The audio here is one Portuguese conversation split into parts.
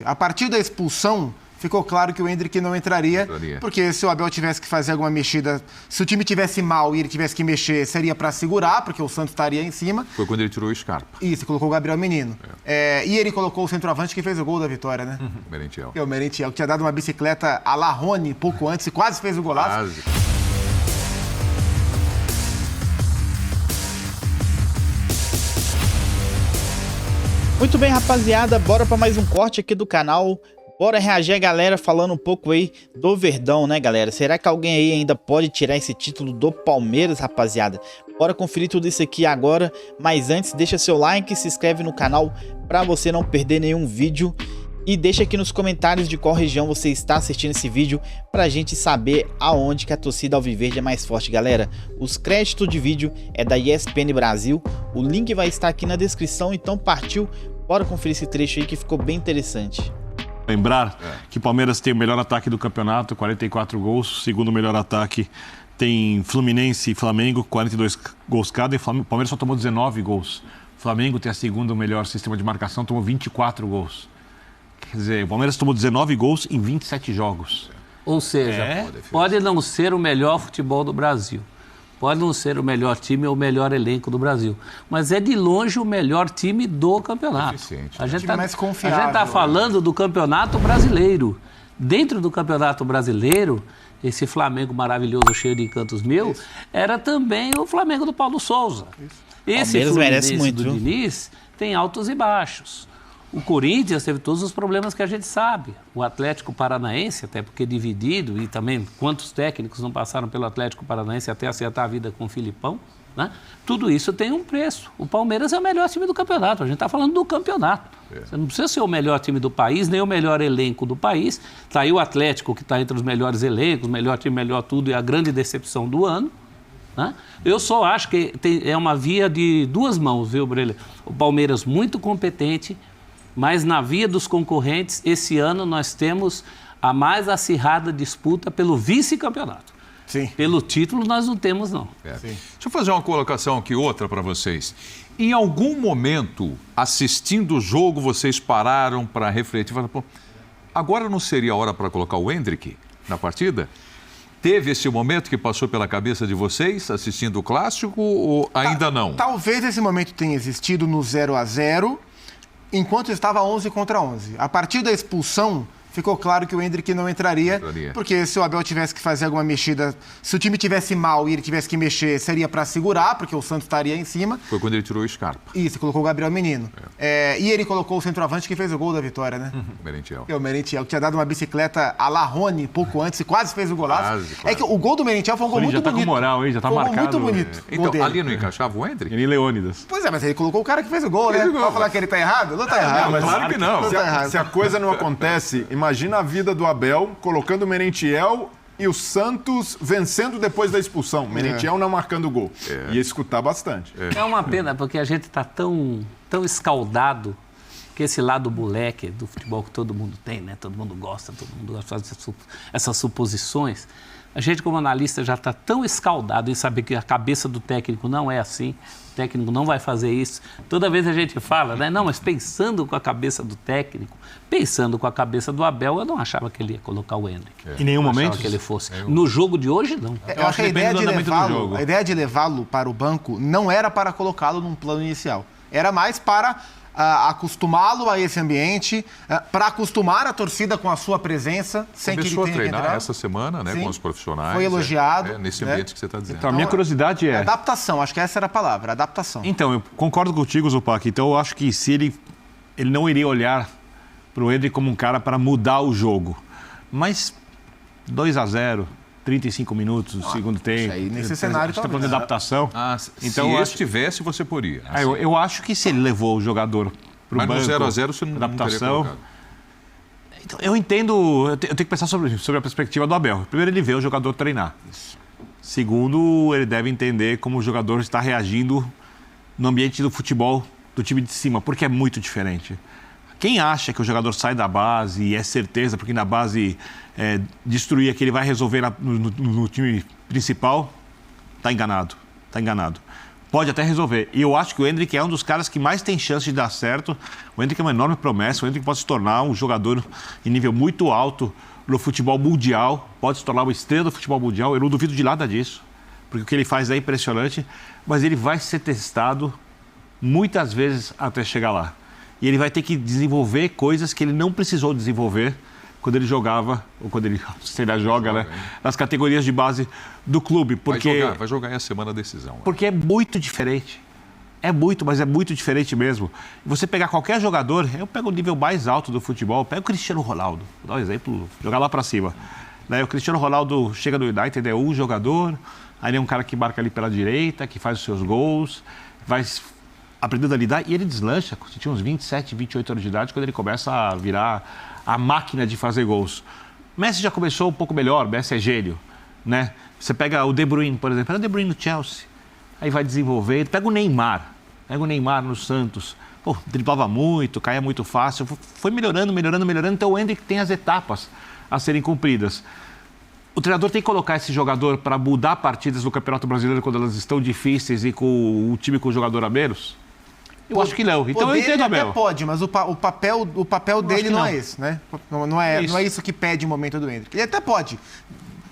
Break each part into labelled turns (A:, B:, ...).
A: A partir da expulsão, ficou claro que o Endrick não entraria, porque se o Abel tivesse que fazer alguma mexida, se o time tivesse mal e ele tivesse que mexer, seria para segurar, porque o Santos estaria em cima.
B: Foi quando ele tirou o Scarpa.
A: Isso, colocou o Gabriel Menino. E ele colocou o centroavante que fez o gol da vitória, né?
B: Merentiel.
A: O Merentiel, que tinha dado uma bicicleta a la Rony pouco antes e quase fez o golaço.
B: Quase.
C: Muito bem, rapaziada, bora para mais um corte aqui do canal. Bora reagir a galera falando um pouco aí do Verdão, né, galera? Será que alguém aí ainda pode tirar esse título do Palmeiras, rapaziada? Bora conferir tudo isso aqui agora, mas antes deixa seu like e se inscreve no canal para você não perder nenhum vídeo. E deixa aqui nos comentários de qual região você está assistindo esse vídeo pra gente saber aonde que a torcida alviverde é mais forte, galera. Os créditos de vídeo é da ESPN Brasil, o link vai estar aqui na descrição, então partiu, bora conferir esse trecho aí que ficou bem interessante.
D: Lembrar que o Palmeiras tem o melhor ataque do campeonato, 44 gols, segundo melhor ataque tem Fluminense e Flamengo, 42 gols cada, e o Palmeiras só tomou 19 gols. O Flamengo tem a segunda melhor sistema de marcação, tomou 24 gols. Quer dizer, o Palmeiras tomou 19 gols em 27 jogos.
E: Ou seja, pode não ser o melhor futebol do Brasil, pode não ser o melhor time ou o melhor elenco do Brasil, mas é de longe o melhor time do campeonato. A gente está falando do campeonato brasileiro. Dentro do campeonato brasileiro, esse Flamengo maravilhoso, cheio de encantos mil, era também o Flamengo do Paulo Souza. Esse Fluminense do Diniz tem altos e baixos. O Corinthians teve todos os problemas que a gente sabe. O Atlético Paranaense, até porque dividido, e também quantos técnicos não passaram pelo Atlético Paranaense até acertar a vida com o Filipão, né? Tudo isso tem um preço. O Palmeiras é o melhor time do campeonato. A gente está falando do campeonato. Você não precisa ser o melhor time do país, nem o melhor elenco do país. Está aí o Atlético, que está entre os melhores elencos, melhor time, melhor tudo, e a grande decepção do ano. Né? Eu só acho que é uma via de duas mãos, viu, Brelha? O Palmeiras muito competente, mas na via dos concorrentes, esse ano nós temos a mais acirrada disputa pelo vice-campeonato.
A: Sim.
E: Pelo título nós não temos, não.
B: Deixa eu fazer uma colocação aqui, outra para vocês. Em algum momento, assistindo o jogo, vocês pararam para refletir e falaram, pô, agora não seria a hora para colocar o Endrick na partida? Teve esse momento que passou pela cabeça de vocês, assistindo o Clássico, ou ainda não? Talvez
A: esse momento tenha existido no 0-0, enquanto estava 11 contra 11. A partir da expulsão, ficou claro que o Endrick não entraria, porque se o Abel tivesse que fazer alguma mexida, se o time tivesse mal e ele tivesse que mexer, seria para segurar, porque o Santos estaria em cima.
B: Foi quando ele tirou o Scarpa.
A: Isso, colocou o Gabriel Menino. E ele colocou o centroavante que fez o gol da vitória, né?
B: Merentiel.
A: O Merentiel, que tinha dado uma bicicleta a la Rony pouco antes e quase fez o golaço.
B: Quase.
A: É que o gol do Merentiel foi um gol muito bonito.
D: Já tá com moral, hein? Já tá marcado.
A: Muito bonito.
B: Então, ali não encaixava o Endrick?
D: Ele Leônidas.
A: Pois é, mas ele colocou o cara que fez o gol, né? Vai falar que ele tá errado? Não tá errado.
B: Mas claro que não.
F: Se a coisa não acontece, imagina a vida do Abel colocando o Merentiel e o Santos vencendo depois da expulsão. Merentiel não marcando gol. Ia escutar bastante.
E: É uma pena, porque a gente está tão escaldado que esse lado moleque do futebol que todo mundo tem, né? Todo mundo gosta de fazer essas suposições. A gente, como analista, já está tão escaldado em saber que a cabeça do técnico não é assim, o técnico não vai fazer isso. Toda vez a gente fala, né? Não, mas pensando com a cabeça do técnico, pensando com a cabeça do Abel, eu não achava que ele ia colocar o Endrick.
D: Em nenhum momento?
E: Que ele fosse. No jogo de hoje, não.
A: Eu acho que a ideia de levá-lo para o banco não era para colocá-lo num plano inicial. Era mais para acostumá-lo a esse ambiente, para acostumar a torcida com a sua presença, sem que ele tenha que entrar.
B: Treinar essa semana, né, com os profissionais.
A: Foi elogiado.
B: Nesse ambiente que você está dizendo.
D: Então, a minha curiosidade é...
A: Adaptação, acho que essa era a palavra, adaptação.
D: Então, eu concordo contigo, Zupac. Então, eu acho que se ele não iria olhar para o Endrick como um cara para mudar o jogo. Mas 2-0... 35 minutos no segundo tempo.
A: Aí, nesse cenário,
D: está falando de adaptação.
B: Então, se estivesse, você poria.
D: Eu acho que se ele levou o jogador para o banco...
B: Mas no 0-0 você não
D: adaptação. Então, eu entendo... Eu tenho que pensar sobre a perspectiva do Abel. Primeiro, ele vê o jogador treinar. Segundo, ele deve entender como o jogador está reagindo no ambiente do futebol do time de cima, porque é muito diferente. Quem acha que o jogador sai da base e é certeza, porque na base destruir que ele vai resolver no time principal, está enganado. pode até resolver. E eu acho que o Endrick é um dos caras que mais tem chance de dar certo. O Endrick é uma enorme promessa. O Endrick pode se tornar um jogador em nível muito alto no futebol mundial. Pode se tornar uma estrela do futebol mundial. Eu não duvido de nada disso. Porque o que ele faz é impressionante. Mas ele vai ser testado muitas vezes até chegar lá. E ele vai ter que desenvolver coisas que ele não precisou desenvolver quando ele jogava, ou quando ele ainda joga, né? Nas categorias de base do clube. Porque...
B: Vai jogar aí a semana da decisão.
D: Porque é muito diferente. Mas é muito diferente mesmo. Você pegar qualquer jogador, eu pego o nível mais alto do futebol, pego o Cristiano Ronaldo, vou dar um exemplo, jogar lá pra cima. O Cristiano Ronaldo chega no United, é um jogador, aí é um cara que marca ali pela direita, que faz os seus gols, vai aprendendo a lidar, e ele deslancha, quando tinha uns 27, 28 anos de idade, quando ele começa a virar a máquina de fazer gols. Messi já começou um pouco melhor, Messi é gênio, né? Você pega o De Bruyne, por exemplo, o De Bruyne no Chelsea, aí vai desenvolver, pega o Neymar no Santos, driblava muito, caía muito fácil, foi melhorando, então o Endrick tem as etapas a serem cumpridas. O treinador tem que colocar esse jogador para mudar partidas do Campeonato Brasileiro quando elas estão difíceis e com o time com o jogador a menos? Eu acho que não. Então eu entendo, Abel.
A: Até pode, mas o papel dele não é esse, né? Não é isso que pede o momento do Endrick. Ele até pode.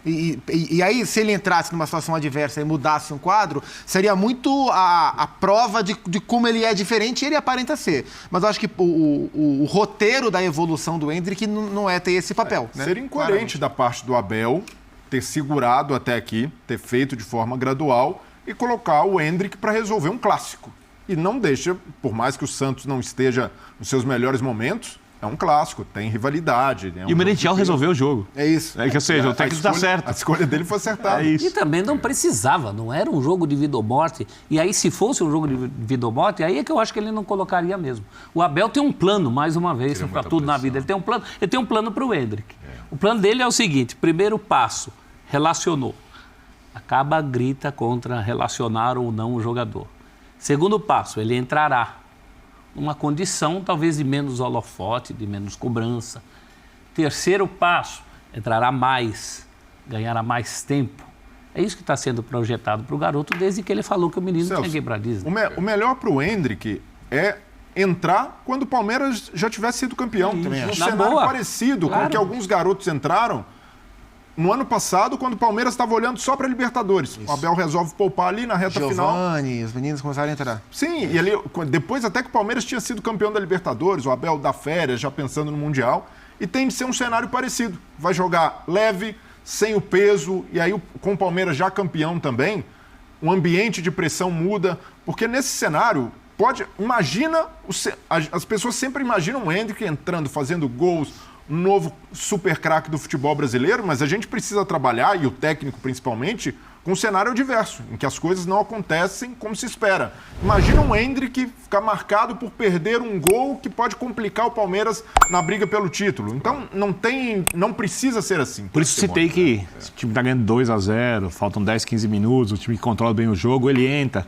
A: E aí, se ele entrasse numa situação adversa e mudasse um quadro, seria muito a prova de como ele é diferente e ele aparenta ser. Mas eu acho que o roteiro da evolução do Endrick não é ter esse papel. Né?
F: Seria incoerente da parte do Abel ter segurado até aqui, ter feito de forma gradual e colocar o Endrick para resolver um clássico. E não deixa, por mais que o Santos não esteja nos seus melhores momentos, é um clássico, tem rivalidade.
D: E o Merentiel resolveu o jogo.
A: É isso.
D: Ou seja, o técnico está certo.
F: A escolha dele foi acertada.
E: É isso. E também não precisava, não era um jogo de vida ou morte. E aí, se fosse um jogo de vida ou morte, aí é que eu acho que ele não colocaria mesmo. O Abel tem um plano, mais uma vez, para tudo na vida. Ele tem um plano para o Endrick. O plano dele é o seguinte: primeiro passo, relacionou. Acaba, grita contra relacionar ou não o jogador. Segundo passo, ele entrará numa condição talvez de menos holofote, de menos cobrança. Terceiro passo, entrará mais, ganhará mais tempo. É isso que está sendo projetado para o garoto desde que ele falou que o menino tinha que ir para a Disney.
F: O melhor para o Endrick é entrar quando o Palmeiras já tivesse sido campeão. Um cenário parecido com o que alguns garotos entraram no ano passado, quando o Palmeiras estava olhando só para a Libertadores. Isso. O Abel resolve poupar ali na reta final.
A: Os meninos começaram a entrar.
F: Sim, e ali, depois até que o Palmeiras tinha sido campeão da Libertadores, o Abel dá férias, já pensando no Mundial, e tem de ser um cenário parecido. Vai jogar leve, sem o peso, e aí com o Palmeiras já campeão também, o ambiente de pressão muda, porque nesse cenário, as pessoas sempre imaginam o Endrick entrando, fazendo gols, um novo super craque do futebol brasileiro, mas a gente precisa trabalhar, e o técnico principalmente, com um cenário diverso, em que as coisas não acontecem como se espera. Imagina um Endrick ficar marcado por perder um gol que pode complicar o Palmeiras na briga pelo título. Então, não precisa ser assim.
D: Por isso citei que o time está ganhando 2-0, faltam 10, 15 minutos, o time que controla bem o jogo, ele entra,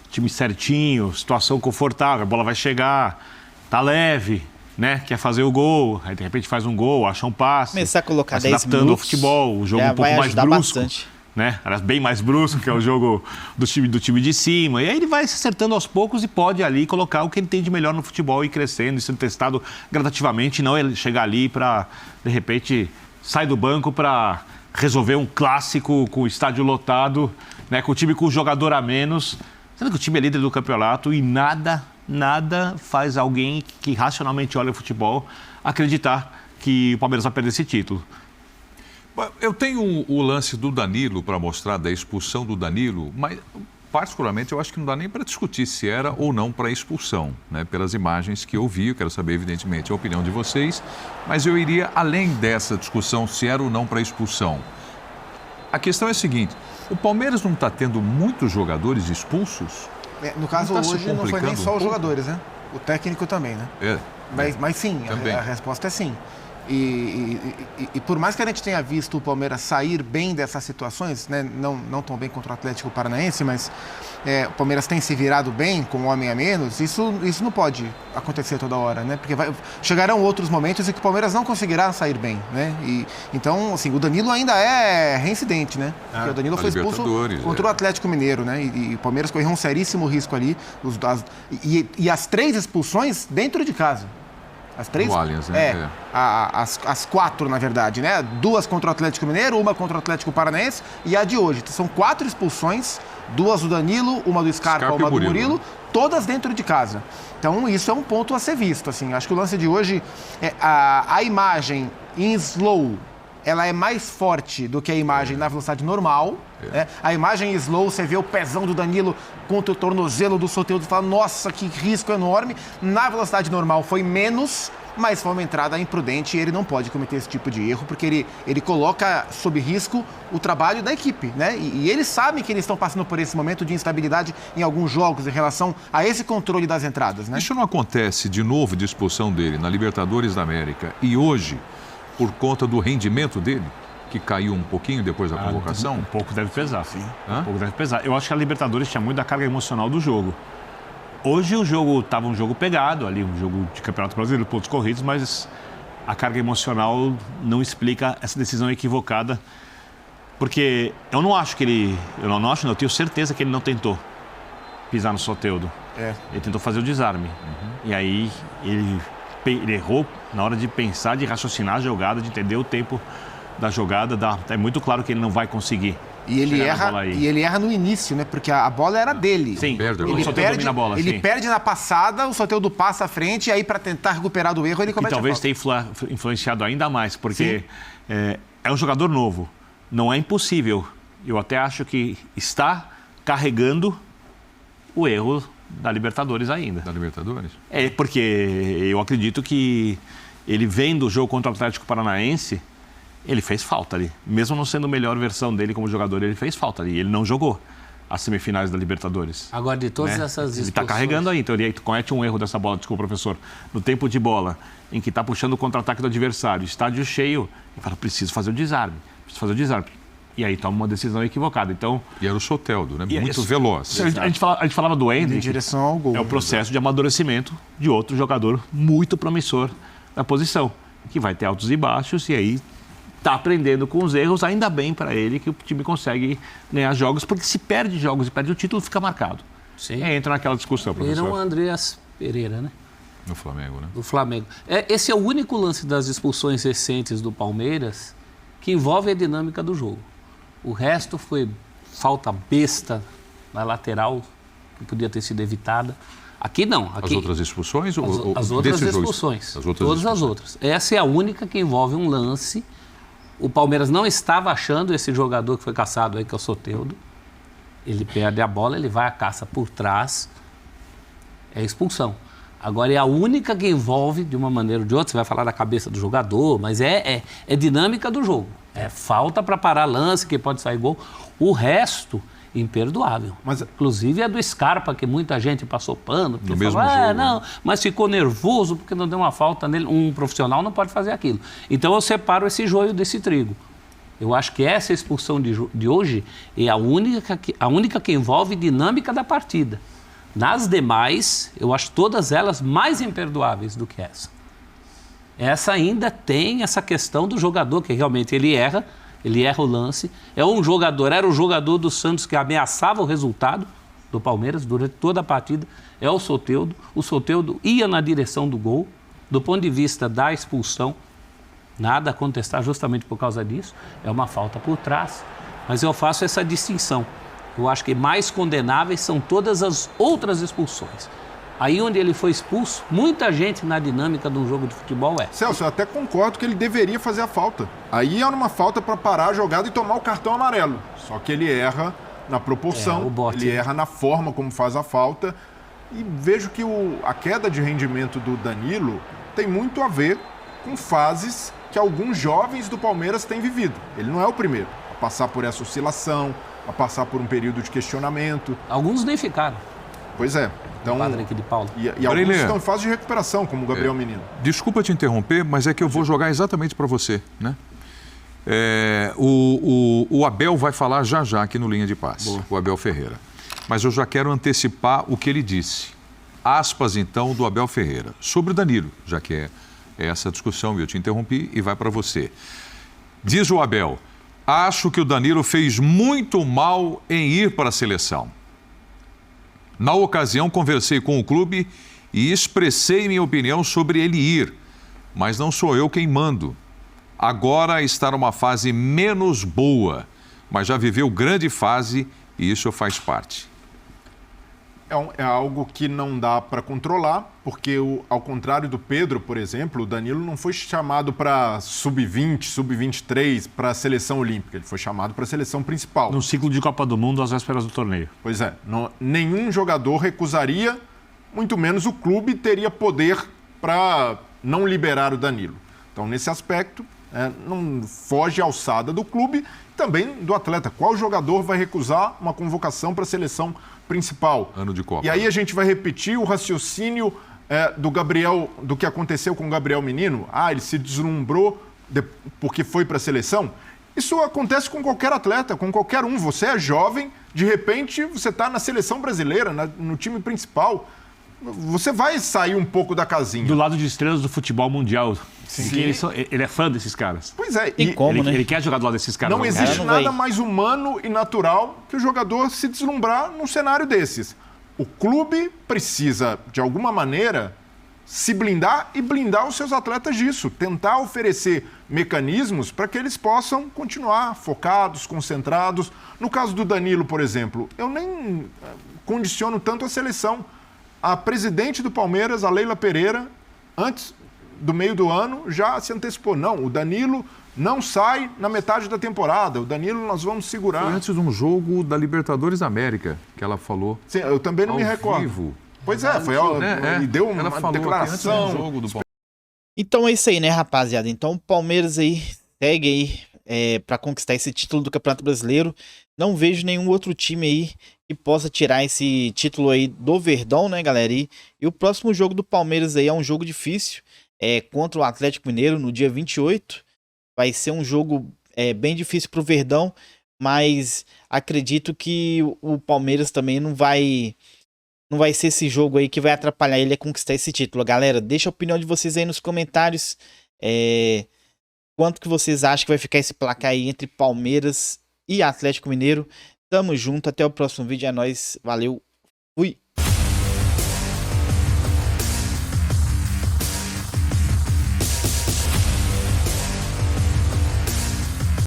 D: time certinho, situação confortável, a bola vai chegar, tá leve, né? Quer fazer o gol, aí de repente faz um gol, acha um passe.
C: Começar a colocar 10
D: minutos. Adaptando ao futebol, o jogo um pouco mais brusco.
C: Bastante.
D: Né? Era bem mais brusco, que é o jogo do time de cima. E aí ele vai se acertando aos poucos e pode ali colocar o que ele tem de melhor no futebol e crescendo e sendo testado gradativamente, não ele chegar ali para, de repente, sair do banco para resolver um clássico com o estádio lotado, né? Com o time com o jogador a menos, sendo que o time é líder do campeonato e nada faz alguém que racionalmente olha o futebol acreditar que o Palmeiras vai perder esse título.
B: Eu tenho o lance do Danilo para mostrar, da expulsão do Danilo, mas particularmente eu acho que não dá nem para discutir se era ou não para expulsão, né? Pelas imagens que eu vi, eu quero saber evidentemente a opinião de vocês, mas eu iria além dessa discussão se era ou não para expulsão. A questão é a seguinte: o Palmeiras não está tendo muitos jogadores expulsos?
A: No caso, hoje não foi nem só os jogadores, né? O técnico também, né?
B: Mas
A: sim, a resposta é sim. E por mais que a gente tenha visto o Palmeiras sair bem dessas situações, né, não tão bem contra o Atlético Paranaense, mas o Palmeiras tem se virado bem com um homem a menos, isso não pode acontecer toda hora, né? Porque chegarão outros momentos em que o Palmeiras não conseguirá sair bem, né? Então, assim, o Danilo ainda é reincidente, né? Porque o Danilo foi expulso contra o Atlético Mineiro, né? E o Palmeiras correu um seríssimo risco ali. E as 3 expulsões dentro de casa. As 3?
B: Allianz, né?
A: As 4, na verdade, né? 2 contra o Atlético Mineiro, 1 contra o Atlético Paranaense e a de hoje. Então, são 4 expulsões, 2 do Danilo, 1 do Scarpa, 1 do Murilo, todas dentro de casa. Então, isso é um ponto a ser visto, assim. Acho que o lance de hoje, a imagem em slow, ela é mais forte do que a imagem na velocidade normal. Né? A imagem em slow, você vê o pezão do Danilo contra o tornozelo do Soteldo e fala, nossa, que risco enorme. Na velocidade normal foi menos, mas foi uma entrada imprudente e ele não pode cometer esse tipo de erro, porque ele coloca sob risco o trabalho da equipe, né? E eles sabem que eles estão passando por esse momento de instabilidade em alguns jogos em relação a esse controle das entradas, né?
B: Isso não acontece de novo de expulsão dele na Libertadores da América e hoje, por conta do rendimento dele, que caiu um pouquinho depois da convocação?
D: Um pouco deve pesar, sim. Um pouco deve pesar. Eu acho que a Libertadores tinha muito da carga emocional do jogo. Hoje o jogo estava um jogo pegado, ali um jogo de Campeonato Brasileiro, pontos corridos, mas a carga emocional não explica essa decisão equivocada. Porque eu não acho que ele... Eu tenho certeza que ele não tentou pisar no Soteldo. Ele tentou fazer o desarme. E aí ele errou na hora de pensar, de raciocinar a jogada, de entender o tempo da jogada. É muito claro que ele não vai conseguir.
A: E ele erra no início, né? Porque a bola era dele.
D: Sim,
A: ele perde na passada, o Soteldo passa à frente, e aí para tentar recuperar do erro ele comete a falta.
D: E talvez tenha influenciado ainda mais, porque é um jogador novo. Não é impossível. Eu até acho que está carregando o erro da Libertadores ainda.
B: Da Libertadores?
D: Porque eu acredito que ele vendo o jogo contra o Atlético Paranaense, ele fez falta ali. Mesmo não sendo a melhor versão dele como jogador, ele fez falta ali. Ele não jogou as semifinais da Libertadores.
E: Agora, de todas essas
D: Ele está carregando aí. Então, ele comete um erro dessa bola, desculpa, professor, no tempo de bola, em que está puxando o contra-ataque do adversário, estádio cheio, e fala, preciso fazer o desarme. E aí toma uma decisão equivocada. Então,
B: e era o Soteldo, né? Muito veloz.
D: A gente falava do Endrick.
A: Em direção ao gol.
D: É o processo de amadurecimento de outro jogador muito promissor na posição, que vai ter altos e baixos, e aí está aprendendo com os erros. Ainda bem para ele que o time consegue ganhar jogos, porque se perde jogos e perde o título, fica marcado.
E: Sim.
D: Entra naquela discussão, professor.
E: Era o Andreas Pereira, né?
B: No Flamengo, né?
E: Do Flamengo. Esse é o único lance das expulsões recentes do Palmeiras que envolve a dinâmica do jogo. O resto foi falta besta na lateral, que podia ter sido evitada. Aqui não. Aqui,
B: as outras expulsões?
E: As outras expulsões. Todas as outras. Essa é a única que envolve um lance. O Palmeiras não estava achando esse jogador que foi caçado aí, que é o Soteldo. Ele perde a bola, ele vai à caça por trás. É expulsão. Agora, é a única que envolve, de uma maneira ou de outra, você vai falar da cabeça do jogador, mas é dinâmica do jogo. É falta para parar lance, que pode sair gol. O resto, imperdoável. Inclusive, é do Scarpa, que muita gente passou pano.
B: No mesmo jogo.
E: Não, mas ficou nervoso porque não deu uma falta nele. Um profissional não pode fazer aquilo. Então, eu separo esse joio desse trigo. Eu acho que essa expulsão de hoje é a única que envolve dinâmica da partida. Nas demais, eu acho todas elas mais imperdoáveis do que essa. Essa ainda tem essa questão do jogador, que realmente ele erra o lance. Era o jogador do Santos que ameaçava o resultado do Palmeiras durante toda a partida. É o Soteldo. O Soteldo ia na direção do gol. Do ponto de vista da expulsão, nada a contestar justamente por causa disso. É uma falta por trás. Mas eu faço essa distinção. Eu acho que mais condenáveis são todas as outras expulsões. Aí onde ele foi expulso, muita gente na dinâmica de um jogo de futebol
F: Celso, eu até concordo que ele deveria fazer a falta. Aí é uma falta para parar a jogada e tomar o cartão amarelo. Só que ele erra na proporção, ele erra na forma como faz a falta. E vejo que a queda de rendimento do Danilo tem muito a ver com fases que alguns jovens do Palmeiras têm vivido. Ele não é o primeiro a passar por essa oscilação, a passar por um período de questionamento.
E: Alguns nem ficaram.
F: Pois é. Então,
E: Patrick de Paula.
F: E alguns estão em fase de recuperação, como o Gabriel Menino.
B: Desculpa te interromper, mas é que eu vou jogar exatamente para você, né? O Abel vai falar já aqui no Linha de Passe, o Abel Ferreira. Mas eu já quero antecipar o que ele disse. Aspas, então, do Abel Ferreira. Sobre o Danilo, já que é essa discussão, eu te interrompi e vai para você. Diz o Abel: acho que o Danilo fez muito mal em ir para a seleção. Na ocasião, conversei com o clube e expressei minha opinião sobre ele ir, mas não sou eu quem mando. Agora está numa fase menos boa, mas já viveu grande fase e isso faz parte.
F: É algo que não dá para controlar, porque ao contrário do Pedro, por exemplo, o Danilo não foi chamado para sub-20, sub-23, para a seleção olímpica. Ele foi chamado para a seleção principal.
D: No ciclo de Copa do Mundo, às vésperas do torneio.
F: Pois é. Nenhum jogador recusaria, muito menos o clube teria poder para não liberar o Danilo. Então, nesse aspecto, não foge a alçada do clube, também do atleta. Qual jogador vai recusar uma convocação para a seleção principal?
B: Ano de Copa.
F: E aí a gente vai repetir o raciocínio do que aconteceu com o Gabriel Menino. Ele se deslumbrou porque foi para a seleção. Isso acontece com qualquer atleta, com qualquer um. Você é jovem, de repente você está na seleção brasileira, no time principal. Você vai sair um pouco da casinha.
D: Do lado de estrelas do futebol mundial.
F: Sim.
D: Ele é fã desses caras.
F: Pois é.
D: Ele quer jogar do lado desses caras.
F: Não existe nada mais humano e natural que o jogador se deslumbrar num cenário desses. O clube precisa, de alguma maneira, se blindar e blindar os seus atletas disso. Tentar oferecer mecanismos para que eles possam continuar focados, concentrados. No caso do Danilo, por exemplo, eu nem condiciono tanto a seleção. A presidente do Palmeiras, a Leila Pereira, antes do meio do ano, já se antecipou. Não, o Danilo não sai na metade da temporada. O Danilo nós vamos segurar.
B: Foi antes de um jogo da Libertadores da América que ela falou.
F: Sim, eu também não me recordo.
B: Vivo.
F: Pois é, foi e deu uma declaração.
B: Jogo do Palmeiras.
C: Então é isso aí, né, rapaziada? Então o Palmeiras aí segue aí para conquistar esse título do Campeonato Brasileiro. Não vejo nenhum outro time aí que possa tirar esse título aí do Verdão, né, galera? E o próximo jogo do Palmeiras aí é um jogo difícil, contra o Atlético Mineiro no dia 28. Vai ser um jogo bem difícil pro Verdão, mas acredito que o Palmeiras também não vai ser esse jogo aí que vai atrapalhar ele a conquistar esse título. Galera, deixa a opinião de vocês aí nos comentários. Quanto que vocês acham que vai ficar esse placar aí entre Palmeiras e Atlético Mineiro? Tamo junto, até o próximo vídeo, é nóis, valeu, fui!